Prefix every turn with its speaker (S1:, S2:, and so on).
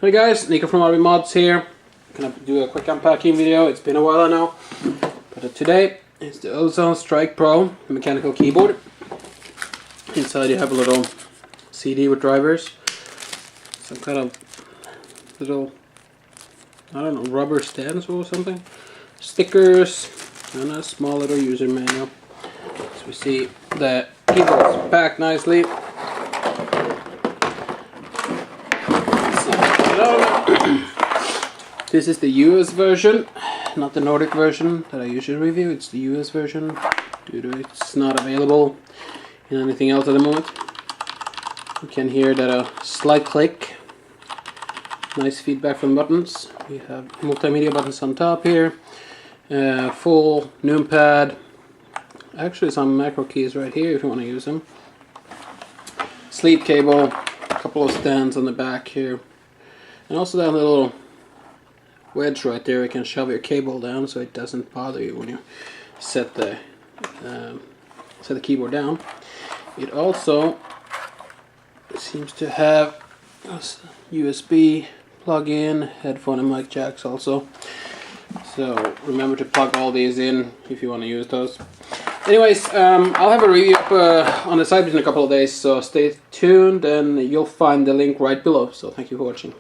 S1: Hey guys, Nico from RV Mods here. Gonna do a quick unpacking video. It's been a while now, but today is the Ozone Strike Pro Mechanical keyboard. Inside you have a little CD with drivers, some kind of little, I don't know, rubber stands or something, stickers, and a small little user manual. So we see the keyboard's packed nicely. This is the US version, not the Nordic version that I usually review. It's the US version due to it's not available in anything else at the moment. You can hear that a slight click. Nice feedback from buttons. We have multimedia buttons on top here. Full numpad. Actually some macro keys right here if you want to use them. Sleep cable. A couple of stands on the back here. And also that little wedge right there, you can shove your cable down so it doesn't bother you when you set the keyboard down. It also seems to have a USB plug-in, headphone and mic jacks also. So remember to plug all these in if you want to use those. Anyways, I'll have a review up on the site in a couple of days, so stay tuned and you'll find the link right below. So thank you for watching.